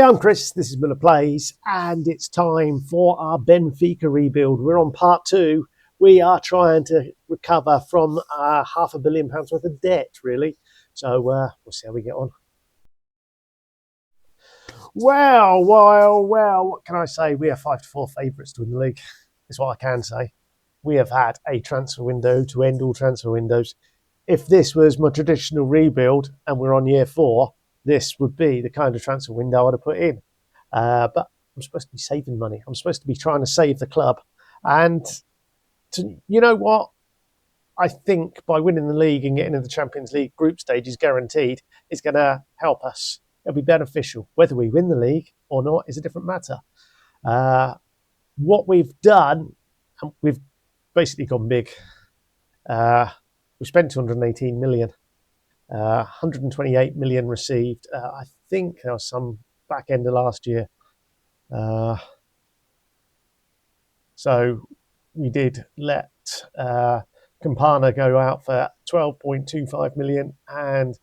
I'm Chris, this is Miller Plays, and it's time for our Benfica rebuild. We're on part 2. We are trying to recover from £500 million worth of debt, really. So we'll see how we get on. Well, what can I say? We are 5-4 favourites to win the league. That's what I can say. We have had a transfer window to end all transfer windows. If this was my traditional rebuild and we're on year 4, this would be the kind of transfer window I would have put in. But I'm supposed to be saving money. I'm supposed to be trying to save the club. And you know what? I think by winning the league and getting into the Champions League group stage is guaranteed. It's going to help us. It'll be beneficial. Whether we win the league or not is a different matter. What we've done, we've basically gone big. We spent 218 million. 128 million received. I think there was some back end of last year. So we did let Campana go out for 12.25 million and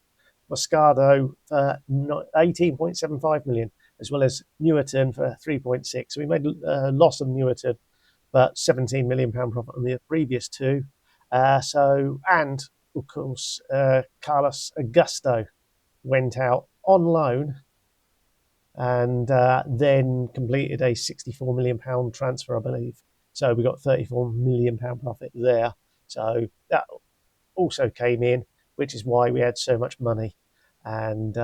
Moscardo for 18.75 million, as well as Newerton for 3.6. So we made a loss on Newerton, but 17 million pound profit on the previous two. And of course, Carlos Augusto went out on loan and then completed a £64 million transfer, I believe. So we got £34 million profit there. So that also came in, which is why we had so much money. And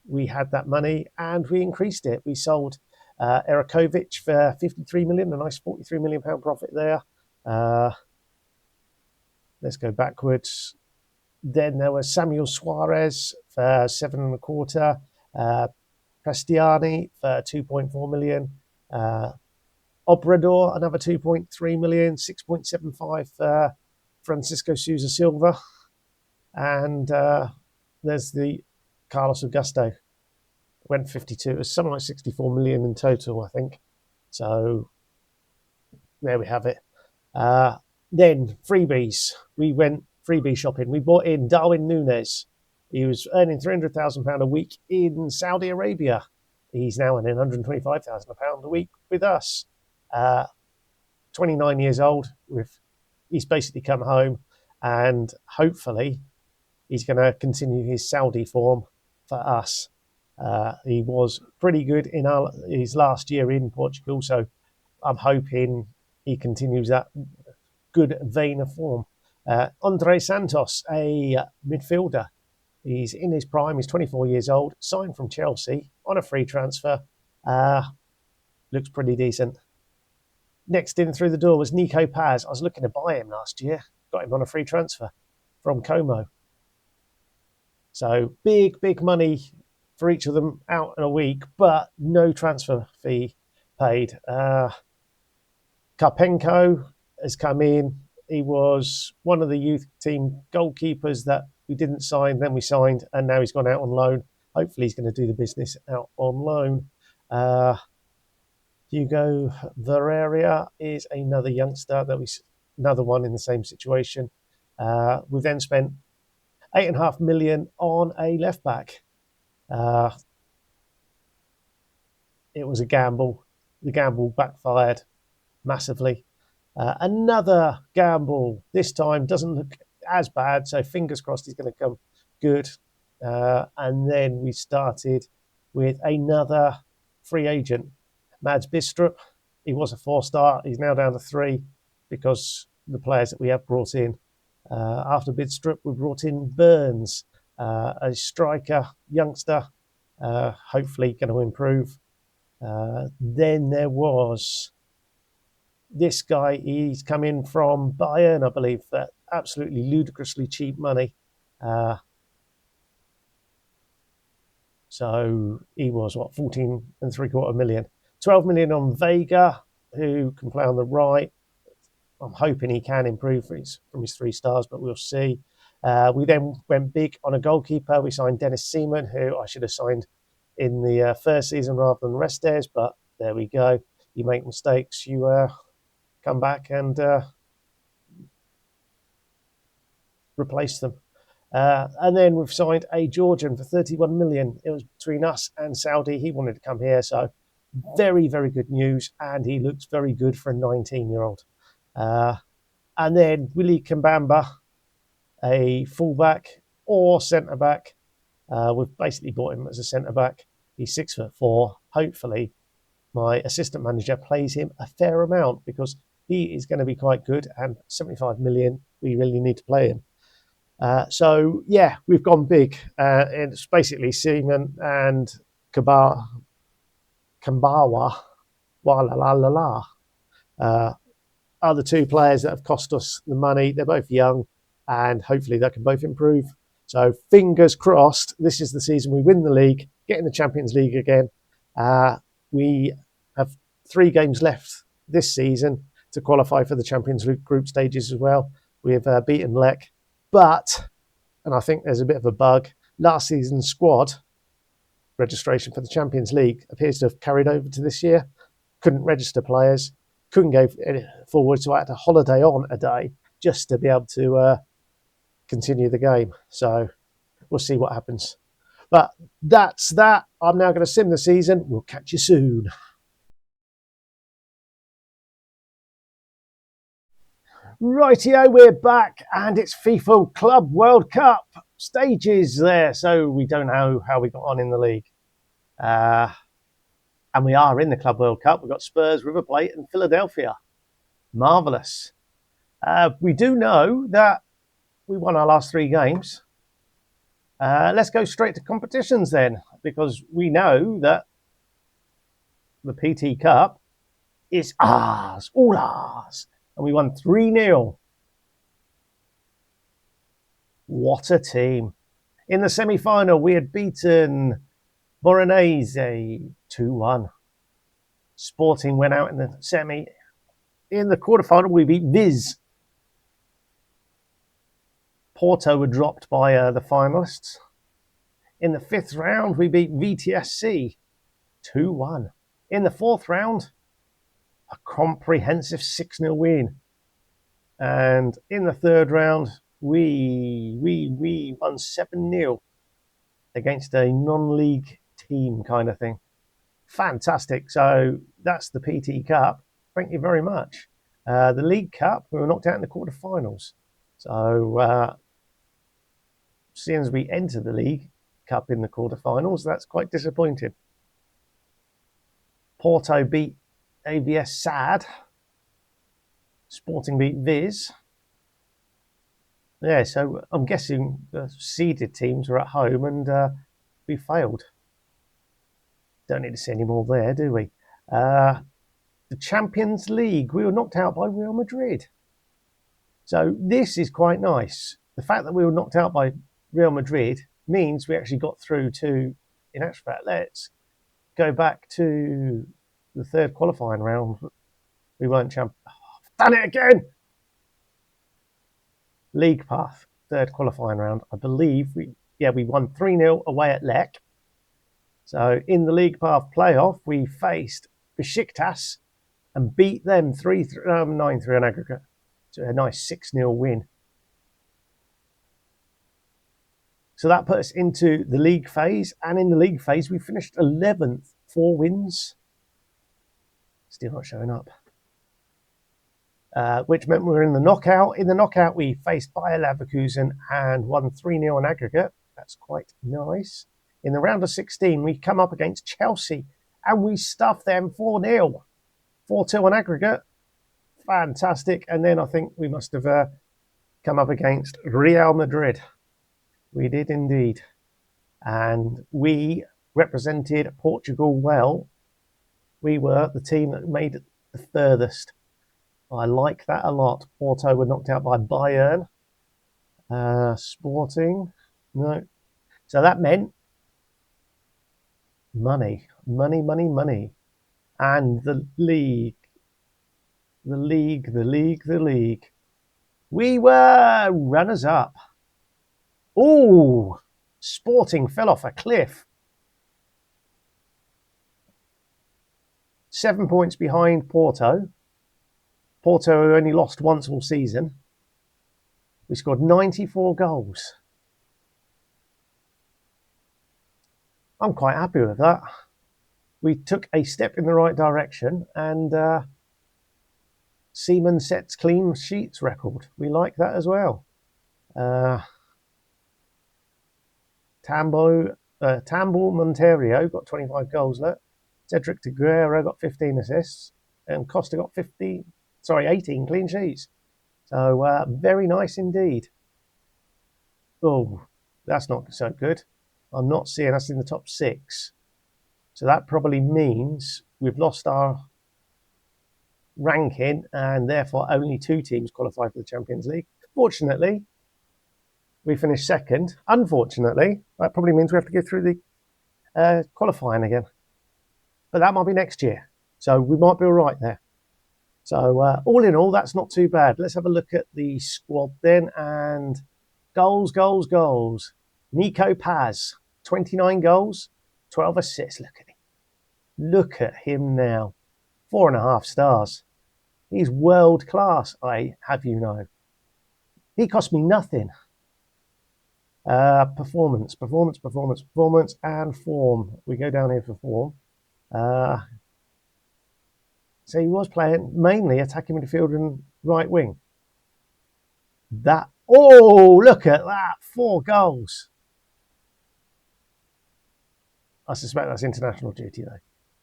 we had that money and we increased it. We sold Erakovic for 53 million, a nice £43 million profit there. Let's go backwards. Then there was Samuel Suarez for 7.25, Prestiani for 2.4 million, Obrador another 2.3 million, 6.75 for Francisco Sousa Silva, and there's the Carlos Augusto. Went 52. It was something like 64 million in total, I think. So there we have it. Then freebies. We went freebie shopping. We bought in Darwin Núñez. He was earning £300,000 a week in Saudi Arabia. He's now earning £125,000 a week with us. 29 years old. He's basically come home, and hopefully he's going to continue his Saudi form for us. He was pretty good in his last year in Portugal, so I'm hoping he continues that good vein of form. Andre Santos, a midfielder. He's in his prime. He's 24 years old, signed from Chelsea on a free transfer. Looks pretty decent. Next in through the door was Nico Paz. I was looking to buy him last year. Got him on a free transfer from Como. So big money for each of them out in a week, but no transfer fee paid. Karpenko has come in. He was one of the youth team goalkeepers that we didn't sign, then we signed, and now he's gone out on loan. Hopefully he's going to do the business out on loan. Hugo Verreria is another youngster another one in the same situation. We then spent £8.5 million on a left back. It was a gamble. The gamble backfired massively. Another gamble. This time doesn't look as bad, so fingers crossed he's going to come good. And then we started with another free agent, Mads Bistrup. He was a 4-star. He's now down to 3 because the players that we have brought in. After Bistrup, we brought in Burns, a striker, youngster, hopefully going to improve. Then there was this guy. He's come in from Bayern, I believe, for absolutely ludicrously cheap money. So he was, 14.75 million. 12 million on Vega, who can play on the right. I'm hoping he can improve from his 3 stars, but we'll see. We then went big on a goalkeeper. We signed Dennis Seaman, who I should have signed in the first season rather than Restes, but there we go. You make mistakes, you come back and replace them. And then we've signed a Georgian for 31 million. It was between us and Saudi. He wanted to come here, so very, very good news. And he looks very good for a 19-year-old. And then Willie Kambamba, a fullback or centre back. We've basically bought him as a centre back. He's 6'4". Hopefully, my assistant manager plays him a fair amount because he is going to be quite good. And 75 million, we really need to play him. So yeah, we've gone big. It's basically Seaman and Kambawa, wa la la la la. Are the two players that have cost us the money. They're both young, and hopefully they can both improve. So fingers crossed, this is the season we win the league, get in the Champions League again. We have 3 games left this season to qualify for the Champions League group stages as well. We have beaten Lech, but, and I think there's a bit of a bug, last season's squad registration for the Champions League appears to have carried over to this year. Couldn't register players, couldn't go forward, so I had to holiday on a day just to be able to continue the game. So we'll see what happens. But that's that. I'm now going to sim the season. We'll catch you soon. Rightio, we're back, and it's FIFA Club World Cup stages there. So we don't know how we got on in the league. And we are in the Club World Cup. We've got Spurs, River Plate, and Philadelphia. Marvellous. We do know that we won our last 3 games. Let's go straight to competitions then, because we know that the PT Cup is ours, all ours. And we won 3-0. What a team. In the semi-final, we had beaten Morenese 2-1. Sporting went out in the semi. In the quarterfinal, we beat Viz. Porto were dropped by the finalists. In the 5th round, we beat VTSC 2-1. In the 4th round, a comprehensive 6-0 win. And in the 3rd round, we won 7-0 against a non-league team kind of thing. Fantastic. So that's the PT Cup. Thank you very much. The League Cup, we were knocked out in the quarterfinals. So seeing as we enter the League Cup in the quarterfinals, that's quite disappointing. Porto beat AVS Sad. Sporting beat Viz. Yeah, so I'm guessing the seeded teams were at home and we failed. Don't need to say any more there, do we? The Champions League, we were knocked out by Real Madrid. So this is quite nice. The fact that we were knocked out by Real Madrid means we actually got through to, in actual fact, let's go back to the 3rd qualifying round. We weren't champions. Oh, I've done it again! League path, 3rd qualifying round. I believe we won 3-0 away at Lech. So in the League path playoff, we faced Besiktas and beat them 9-3 on aggregate. So a nice 6-0 win. So that put us into the league phase. And in the league phase, we finished 11th, 4 wins. Still not showing up. Which meant we were in the knockout. In the knockout, we faced Bayer Leverkusen and won 3-0 on aggregate. That's quite nice. In the round of 16, we come up against Chelsea and we stuffed them 4-0. 4-2 on aggregate. Fantastic. And then I think we must have come up against Real Madrid. We did indeed. And we represented Portugal well. We were the team that made it the furthest. I like that a lot. Porto were knocked out by Bayern. Sporting, no. So that meant money. And the league. We were runners-up. Oh, Sporting fell off a cliff. 7 points behind Porto. Porto only lost once all season. We scored 94 goals. I'm quite happy with that. We took a step in the right direction, and Seaman sets clean sheets record. We like that as well. Tambo Monterio got 25 goals. Look. Cedric de Guerra got 15 assists, and Costa got 18 clean sheets. So very nice indeed. Oh, that's not so good. I'm not seeing us in the top 6. So that probably means we've lost our ranking, and therefore only 2 teams qualify for the Champions League. Fortunately, we finished second. Unfortunately, that probably means we have to go through the qualifying again. But that might be next year. So we might be all right there. So all in all, that's not too bad. Let's have a look at the squad then. And goals. Nico Paz, 29 goals, 12 assists. Look at him. Look at him now. 4.5 stars. He's world class, I have you know. He cost me nothing. Performance, and form. We go down here for form. So he was playing mainly attacking midfield and right wing. Look at that. 4 goals. I suspect that's international duty, though.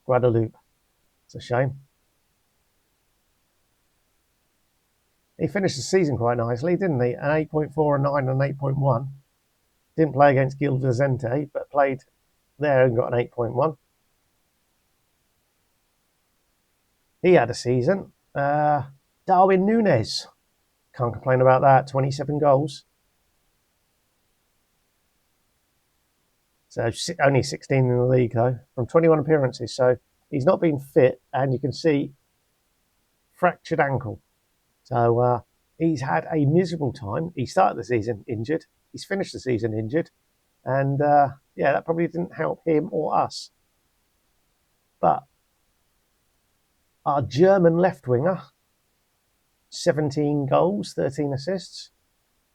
Guadeloupe. It's a shame. He finished the season quite nicely, didn't he? An 8.4, a 9, and an 8.1. Didn't play against Gil Vicente, but played there and got an 8.1. He had a season. Darwin Núñez. Can't complain about that. 27 goals. So only 16 in the league, though, from 21 appearances. So he's not been fit, and you can see fractured ankle. So he's had a miserable time. He started the season injured. He's finished the season injured. And that probably didn't help him or us. But our German left winger, 17 goals, 13 assists.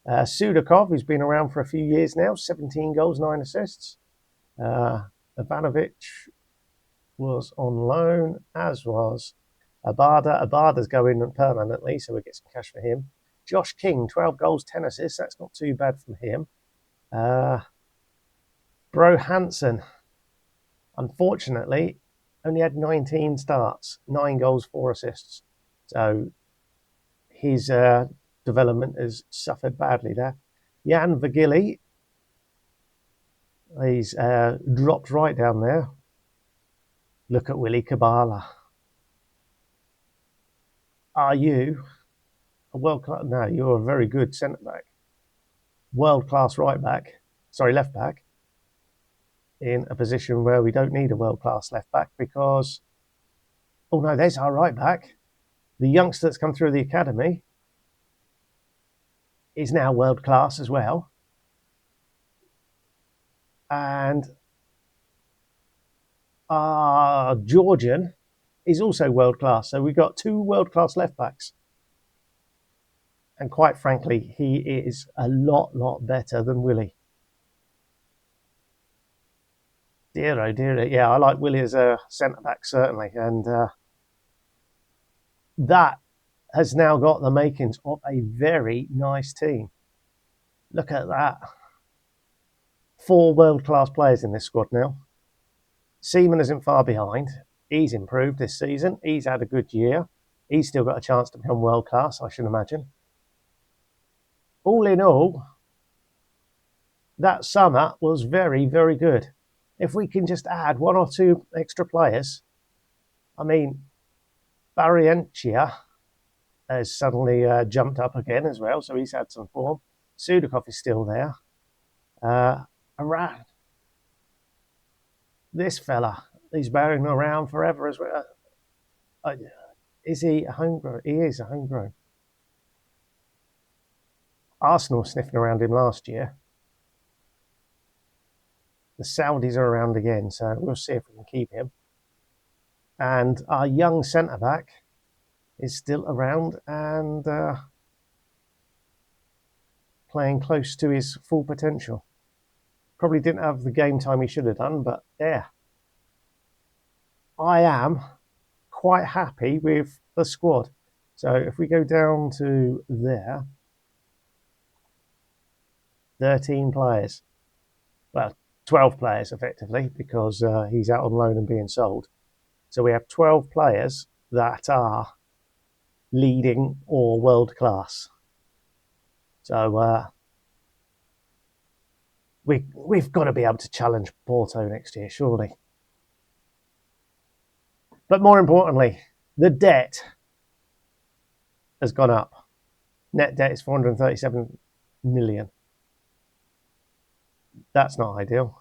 Sudakov, who's been around for a few years now, 17 goals, 9 assists. Ivanovic was on loan, as was Abada. Abada's going permanently, so we get some cash for him. Josh King, 12 goals, 10 assists. That's not too bad from him. Bro Hansen, unfortunately, only had 19 starts, 9 goals, 4 assists. So his development has suffered badly there. Jan Vigili, he's dropped right down there. Look at Willie Kabala. Are you a world class? No, you're a very good centre back. World class left back. In a position where we don't need a world class left back because, oh no, there's our right back. The youngster that's come through the academy is now world class as well. And Georgian is also world class. So we've got 2 world class left backs. And quite frankly, he is a lot better than Willie. Dear oh dear. Yeah, I like Willie as a centre back, certainly. And that has now got the makings of a very nice team. Look at that. 4 world class players in this squad now. Seaman isn't far behind. He's improved this season. He's had a good year. He's still got a chance to become world class, I should imagine. All in all, that summer was very good. If we can just add 1 or 2 extra players, I mean, Barrientia has suddenly jumped up again as well, so he's had some form. Sudakov is still there. Around this fella, he's bearing around forever as well. Is he a homegrown? He is a homegrown. Arsenal sniffing around him last year. The Saudis are around again, so we'll see if we can keep him. And our young centre-back is still around and playing close to his full potential. Probably didn't have the game time he should have done, but yeah, I am quite happy with the squad. So if we go down to there, 13 players. Well, 12 players effectively, because he's out on loan and being sold. So we have 12 players that are leading or world class. So we've got to be able to challenge Porto next year, surely. But more importantly, the debt has gone up. Net debt is 437 million. That's not ideal.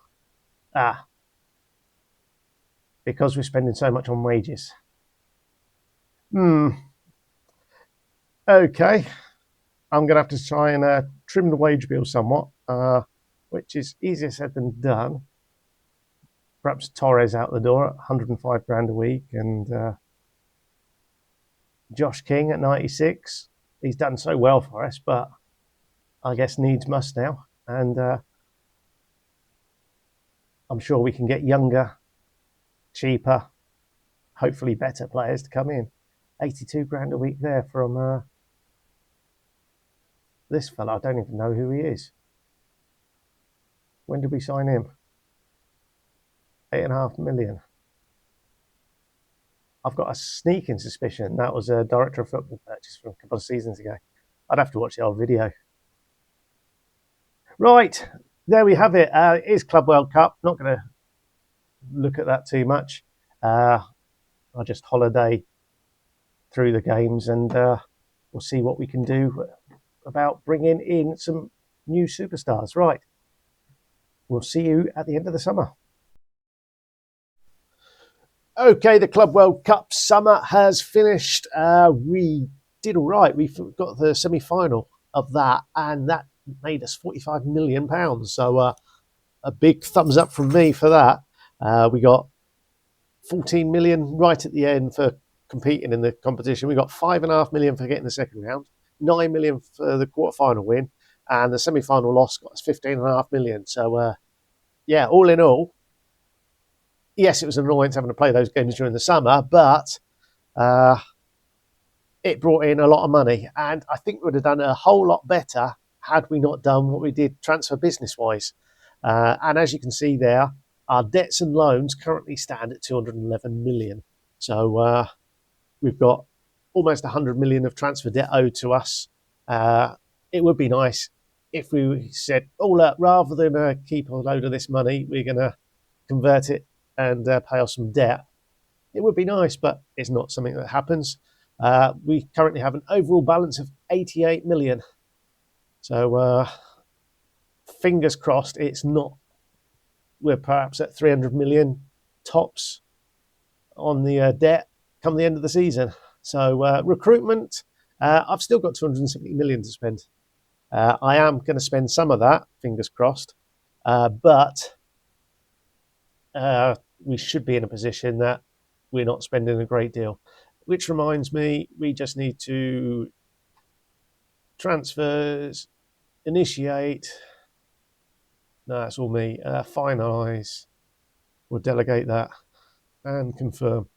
Because we're spending so much on wages. Okay. I'm going to have to try and trim the wage bill somewhat, which is easier said than done. Perhaps Torres out the door at 105 grand a week, and Josh King at 96. He's done so well for us, but I guess needs must now. And I'm sure we can get younger, cheaper, hopefully better players to come in. 82 grand a week there from this fella. I don't even know who he is. When did we sign him? 8.5 million. I've got a sneaking suspicion that was a director of football purchase from a couple of seasons ago. I'd have to watch the old video. Right, there we have it. It is Club World Cup. Not going to look at that too much. I'll just holiday through the games, and we'll see what we can do about bringing in some new superstars. Right, we'll see you at the end of the summer. Okay, the Club World Cup summer has finished. We did all right. We got the semi-final of that, and that made us £45 million. So a big thumbs up from me for that. We got 14 million right at the end for competing in the competition. We got 5.5 million for getting the second round, 9 million for the quarterfinal win, and the semi-final loss got us 15.5 million. So yeah, all in all, yes, it was an annoyance having to play those games during the summer, but it brought in a lot of money. And I think we would have done a whole lot better had we not done what we did transfer business-wise. And as you can see there, our debts and loans currently stand at 211 million. So we've got almost 100 million of transfer debt owed to us. It would be nice if we said, oh, look, rather than keep a load of this money, we're going to convert it and pay off some debt. It would be nice, but it's not something that happens. We currently have an overall balance of 88 million. So fingers crossed it's not. We're perhaps at 300 million tops on the debt come the end of the season. So recruitment, I've still got 270 million to spend. I am going to spend some of that, fingers crossed, but we should be in a position that we're not spending a great deal. Which reminds me, we just need to transfers, initiate. No, that's all me. Finalise. We'll delegate that and confirm.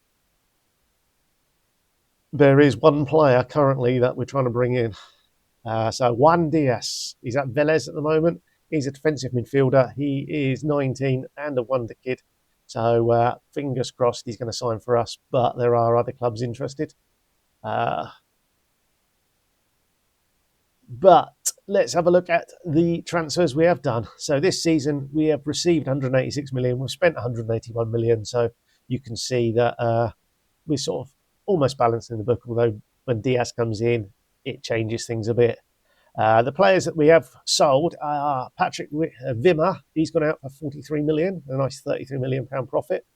There is one player currently that we're trying to bring in. So Juan Diaz. He's at Vélez at the moment. He's a defensive midfielder. He is 19 and a wonder kid. So fingers crossed he's going to sign for us, but there are other clubs interested. But let's have a look at the transfers we have done. So this season we have received 186 million. We've spent 181 million. So you can see that we're sort of almost balancing the book, although when Diaz comes in, it changes things a bit. The players that we have sold are Patrick Wimmer. He's gone out for 43 million, a nice 33 million pound profit.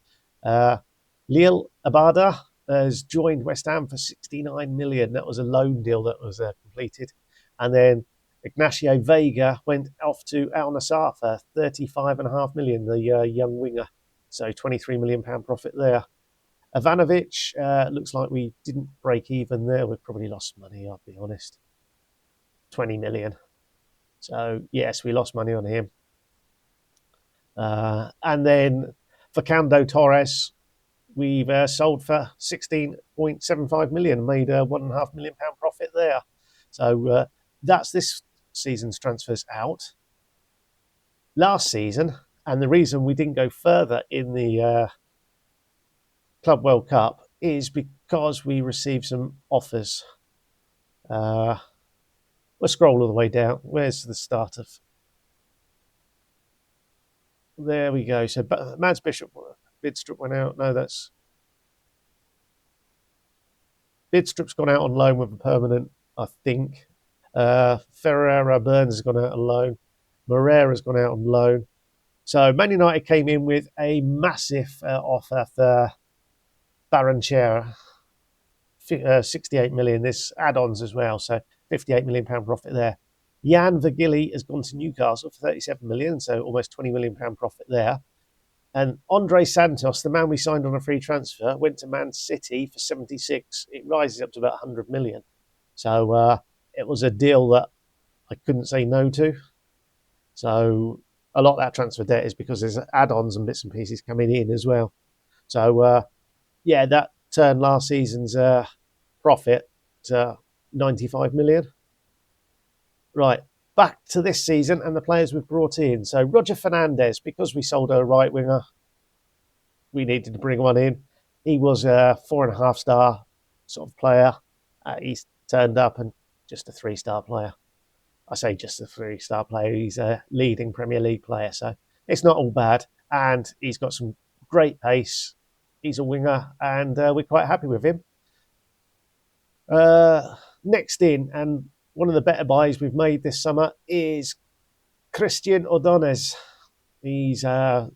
Lille Abada has joined West Ham for 69 million. That was a loan deal that was completed. And then Ignacio Vega went off to Al Nassr for 35.5 million, the young winger. So 23 million pound profit there. Ivanovic, looks like we didn't break even there. We've probably lost money, I'll be honest. 20 million. So, yes, we lost money on him. And then Fernando Torres, we've sold for 16.75 million, made a £1.5 million profit there. So that's this season's transfers out. Last season, and the reason we didn't go further in the Club World Cup is because we received some offers. We'll scroll all the way down. Where's the start of? There we go. So Mads Bidstrup went out. No, that's Bidstrup's gone out on loan with a permanent, I think. Ferreira Burns has gone out on loan. Moreira's gone out on loan. So Man United came in with a massive offer for Baranchera, 68 million. There's add-ons as well, so 58 million pound profit there. Jan Vergili has gone to Newcastle for 37 million, so almost 20 million pound profit there. And Andre Santos, the man we signed on a free transfer, went to Man City for 76. It rises up to about 100 million. So it was a deal that I couldn't say no to. So a lot of that transfer debt is because there's add-ons and bits and pieces coming in as well. So yeah, that turned last season's profit to 95 million. Right, back to this season and the players we've brought in. So Roger Fernandez, because we sold a right winger, we needed to bring one in. He was a 4.5-star sort of player. He's turned up and just a 3-star player. I say just a 3-star player. He's a leading Premier League player, so it's not all bad. And he's got some great pace. He's a winger, and we're quite happy with him. Next in, and one of the better buys we've made this summer is Christian Ordonez. He's a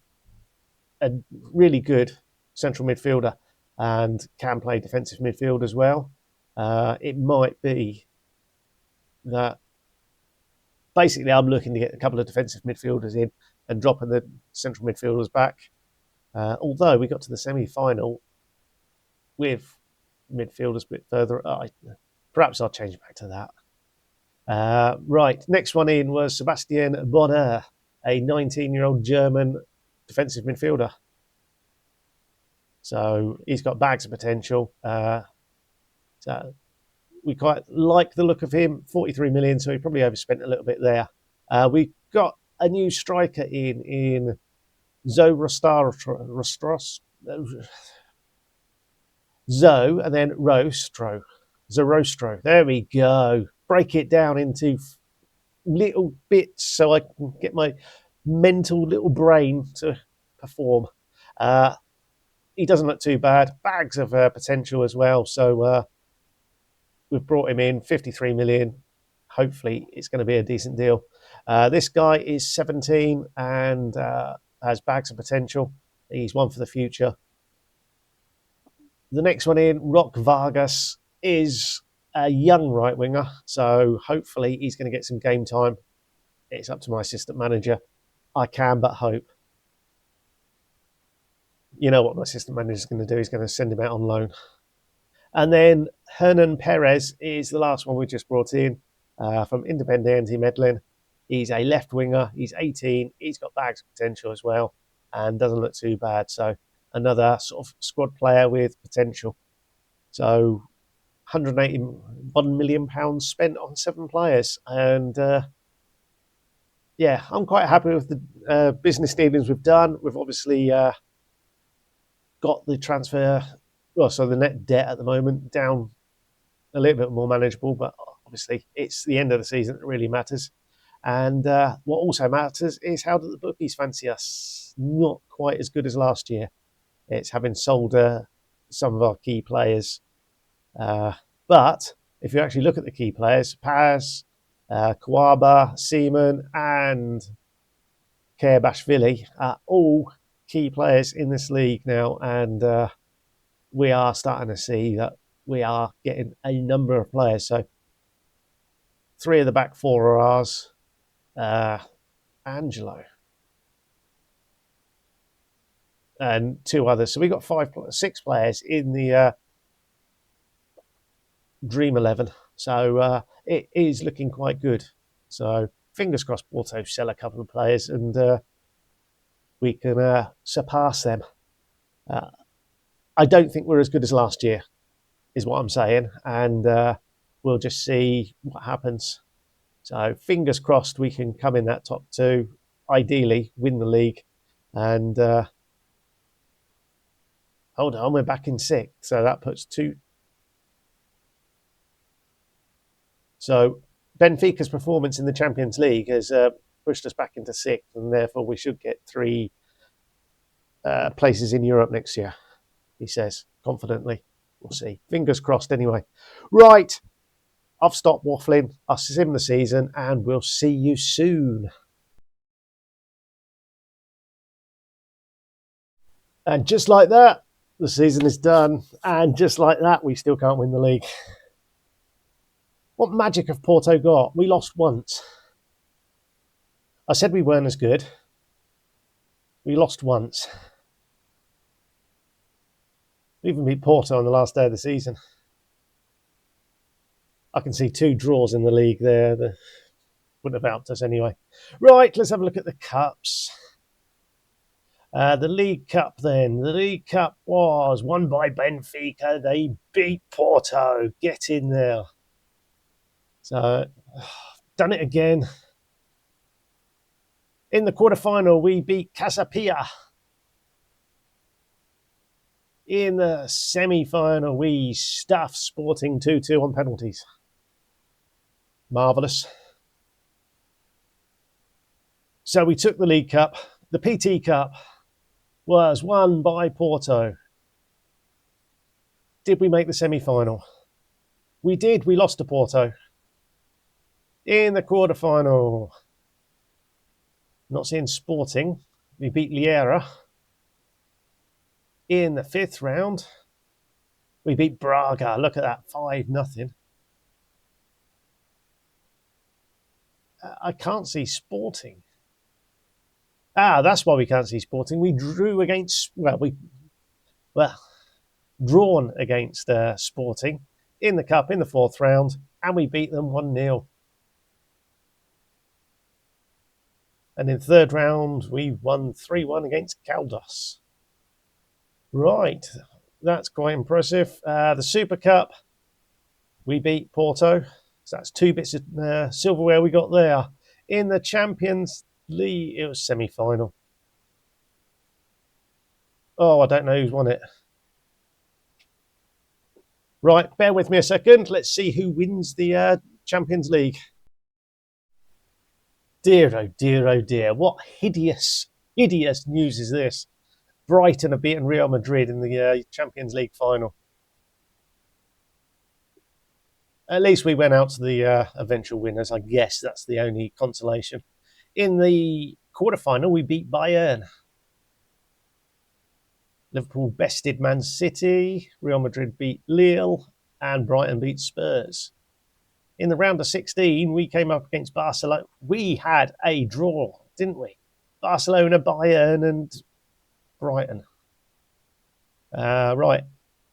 really good central midfielder and can play defensive midfield as well. It might be that basically I'm looking to get a couple of defensive midfielders in and dropping the central midfielders back. Although we got to the semi-final with midfielders a bit further, perhaps I'll change back to that. Right, next one in was Sebastian Bonner, a 19-year-old German defensive midfielder. So he's got bags of potential. So we quite like the look of him. 43 million, so he probably overspent a little bit there. We got a new striker in Zoe Rostros. Zoe and then Rostro. Zarostro. There we go. Break it down into little bits so I can get my mental little brain to perform. He doesn't look too bad. Bags of potential as well. So we've brought him in, 53 million. Hopefully it's going to be a decent deal. This guy is 17 and has bags of potential. He's one for the future. The next one in, Rock Vargas, is a young right winger. So hopefully he's going to get some game time. It's up to my assistant manager. I can but hope. You know what my assistant manager is going to do. He's going to send him out on loan. And then Hernan Perez is the last one we just brought in from Independiente Medellin. He's a left winger. He's 18. He's got bags of potential as well and doesn't look too bad. So another sort of squad player with potential. So £181 million spent on 7 players. And yeah, I'm quite happy with the business dealings we've done. We've obviously got the transfer, well, so the net debt at the moment down a little bit more manageable, but obviously it's the end of the season that really matters. And what also matters is how do the bookies fancy us? Not quite as good as last year. It's having sold some of our key players. But if you actually look at the key players, Paz, Kawaba, Seaman, and Kerbashvili are all key players in this league now. And we are starting to see that we are getting a number of players. So 3 of the back 4 are ours. Angelo. And 2 others. So we got 6 players in the Dream 11. So it is looking quite good. So fingers crossed Porto sell a couple of players and we can surpass them. I don't think we're as good as last year, is what I'm saying, and we'll just see what happens. So fingers crossed we can come in that top two, ideally win the league, and hold on, we're back in sixth, so that puts two. So Benfica's performance in the Champions League has pushed us back into sixth, and therefore we should get three places in Europe next year, he says confidently. We'll see. Fingers crossed anyway. Right, I've stopped waffling. I'll sim the season, and we'll see you soon. And just like that, the season is done. And just like that, we still can't win the league. What magic have Porto got? We lost once. I said we weren't as good. We lost once. We even beat Porto on the last day of the season. I can see 2 draws in the league there. That wouldn't have helped us anyway. Right, let's have a look at the cups. The League Cup then. The League Cup was won by Benfica. They beat Porto. Get in there. So, done it again. In the quarterfinal, we beat Casapia. In the semi-final, we stuffed Sporting 2-2 on penalties. Marvellous. So we took the League Cup. The PT Cup was won by Porto. Did we make the semi-final? We did. We lost to Porto. In the quarterfinal, not seeing Sporting, we beat Liera. In the 5th round, we beat Braga. Look at that, 5-0. I can't see Sporting. That's why we can't see Sporting. We drew against, drawn against Sporting in the Cup in the 4th round, and we beat them 1-0. And in 3rd round, we won 3-1 against Caldas. Right, that's quite impressive. The Super Cup, we beat Porto. So that's 2 bits of silverware we got there. In the Champions League, it was semi-final. Oh, I don't know who's won it. Right, bear with me a second. Let's see who wins the Champions League. Dear, oh dear, oh dear. What hideous news is this? Brighton have beaten Real Madrid in the Champions League final. At least we went out to the eventual winners. I guess that's the only consolation. In the quarterfinal, we beat Bayern. Liverpool bested Man City. Real Madrid beat Lille. And Brighton beat Spurs. In the round of 16, we came up against Barcelona. We had a draw, didn't we? Barcelona, Bayern, and Brighton. Right.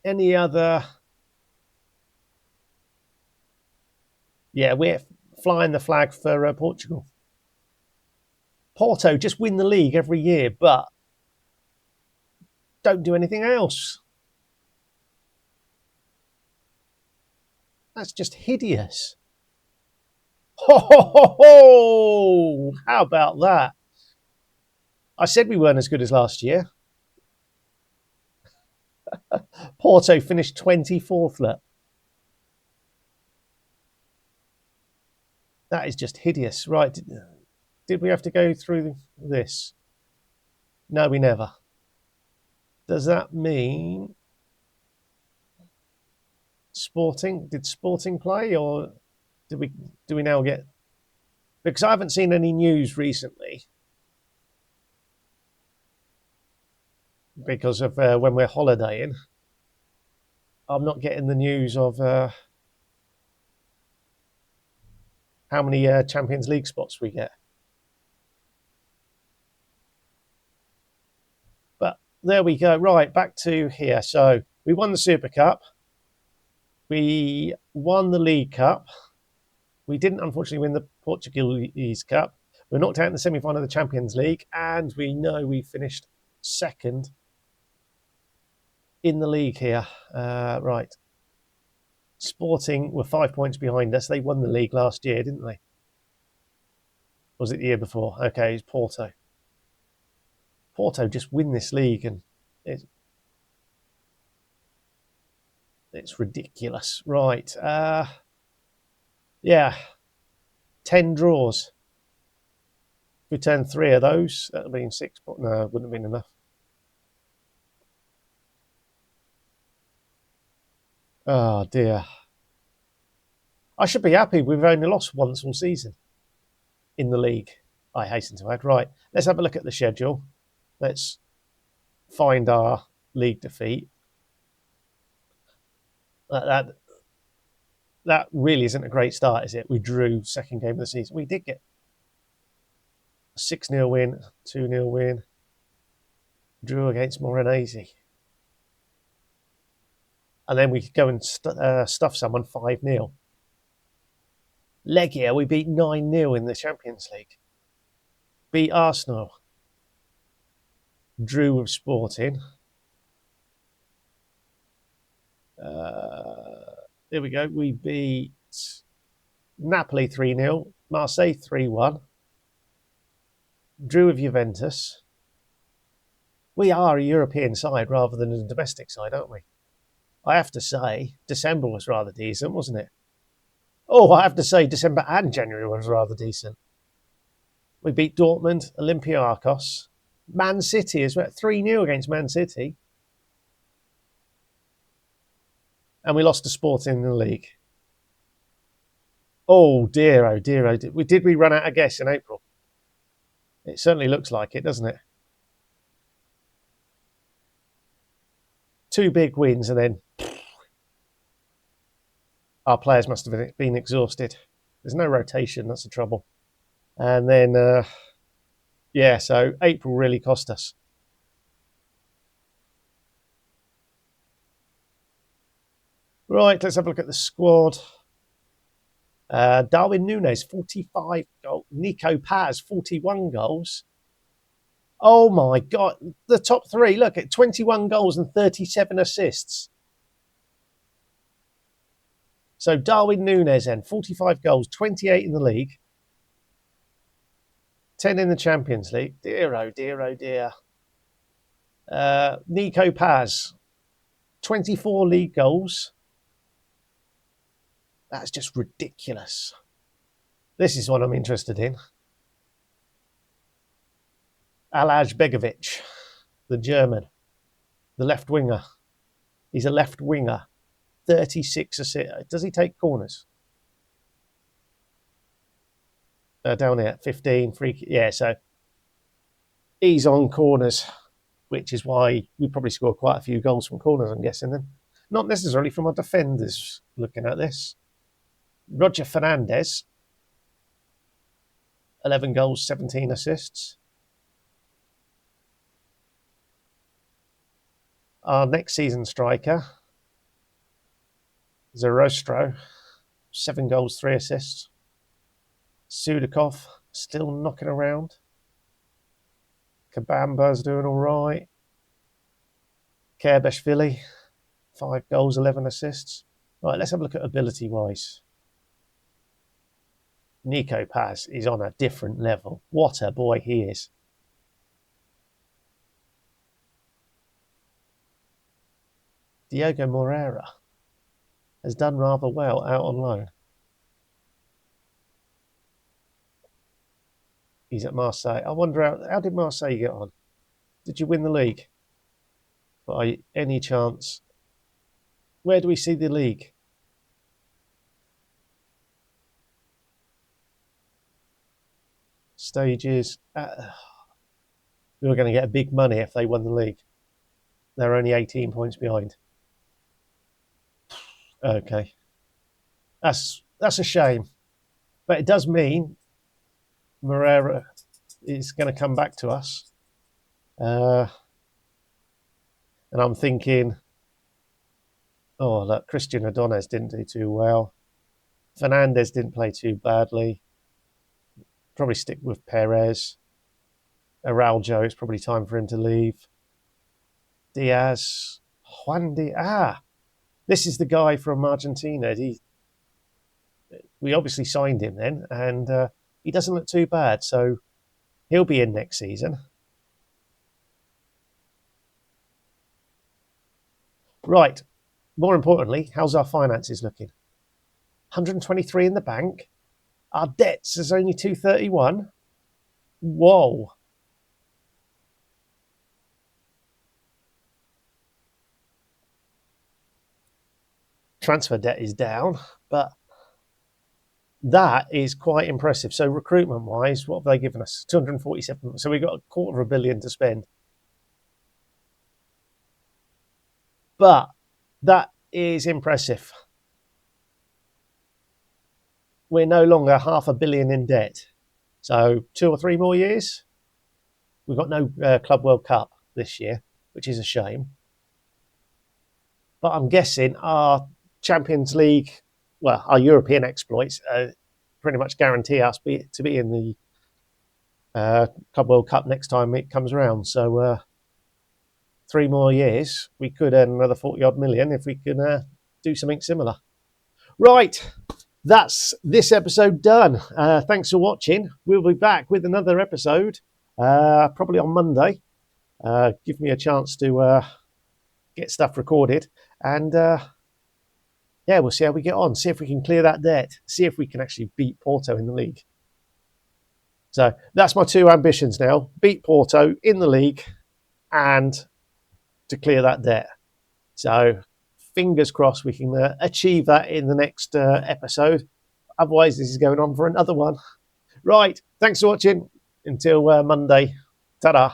Any other? Yeah, we're flying the flag for Portugal. Porto just win the league every year, but don't do anything else. That's just hideous. Ho, ho, ho, ho! How about that? I said we weren't as good as last year. Porto finished 24th. Look. That is just hideous. Right. Did we have to go through this? No, we never. Does that mean Sporting? Did Sporting play, or do we now get? Because I haven't seen any news recently because of when we're holidaying. I'm not getting the news of how many Champions League spots we get. But there we go. Right, back to here. So we won the Super Cup. We won the League Cup. We didn't, unfortunately, win the Portuguese Cup. We're knocked out in the semi-final of the Champions League, and we know we finished second in the league here. Right. Sporting were 5 points behind us. They won the league last year, didn't they? Was it the year before? Okay, it's Porto. Porto just win this league, and it's ridiculous. Right. Yeah. 10 draws. If we turn 3 of those, that would have been 6. No, it wouldn't have been enough. Oh, dear. I should be happy. We've only lost once all season in the league, I hasten to add. Right. Let's have a look at the schedule. Let's find our league defeat. That really isn't a great start, is it? We drew second game of the season. We did get a 6-0 win, 2-0 win. Drew against Morenese. And then we could go and stuff someone 5-0. Legia, we beat 9-0 in the Champions League. Beat Arsenal. Drew with Sporting. There we go. We beat Napoli 3-0. Marseille 3-1. Drew with Juventus. We are a European side rather than a domestic side, aren't we? I have to say, December was rather decent, wasn't it? Oh, I have to say, December and January was rather decent. We beat Dortmund, Olympiacos, Man City as well, 3-0 against Man City. And we lost to Sporting in the league. Oh dear, oh dear, oh dear. Did we run out of gas in April? It certainly looks like it, doesn't it? 2 big wins and then our players must have been exhausted. There's no rotation, that's the trouble. And then, so April really cost us. Right, let's have a look at the squad. Darwin Núñez, 45 goals. Nico Paz, 41 goals. Oh my God, the top 3, look at 21 goals and 37 assists. So Darwin Núñez then, 45 goals, 28 in the league, 10 in the Champions League. Dear, oh dear, oh dear. Nico Paz, 24 league goals. That's just ridiculous. This is what I'm interested in. Alaj Begovic, the German, the left winger. He's a left winger. 36 assists. Does he take corners? Down here, 15 free. Yeah, so he's on corners, which is why we probably score quite a few goals from corners, I'm guessing then. Not necessarily from our defenders looking at this. Roger Fernandez, 11 goals, 17 assists. Our next season striker, Zarostro, 7 goals, 3 assists. Sudakov, still knocking around. Kabamba's doing all right. Kerbeshvili, 5 goals, 11 assists. Right, let's have a look at ability-wise. Nico Paz is on a different level. What a boy he is. Diogo Moreira has done rather well out on loan. He's at Marseille. I wonder how did Marseille get on? Did you win the league? By any chance? Where do we see the league? Stages. We were going to get a big money if they won the league. They're only 18 points behind. Okay. That's a shame. But it does mean Moreira is going to come back to us. And I'm thinking, oh, look, Christian Adonis didn't do too well. Fernandez didn't play too badly. Probably stick with Perez. Araujo, it's probably time for him to leave. Diaz. Juan Diaz. This is the guy from Argentina. We obviously signed him then, and he doesn't look too bad. So he'll be in next season. Right. More importantly, how's our finances looking? 123 in the bank. Our debts is only 231. Whoa. Transfer debt is down, but that is quite impressive. So recruitment wise, what have they given us? 247. So we've got $250 million to spend. But that is impressive. We're no longer $500 million in debt. So 2 or 3 more years. We've got no Club World Cup this year, which is a shame. But I'm guessing our Champions League, well, our European exploits pretty much guarantee us to be in the Club World Cup next time it comes around. So 3 more years, we could earn another 40-odd million if we can do something similar. Right, that's this episode done. Thanks for watching. We'll be back with another episode, probably on Monday. Give me a chance to get stuff recorded, and yeah, we'll see how we get on. See if we can clear that debt. See if we can actually beat Porto in the league. So that's my 2 ambitions now: beat Porto in the league and to clear that debt. So fingers crossed we can achieve that in the next episode. Otherwise, this is going on for another one. Right, thanks for watching. Until Monday. Ta-da.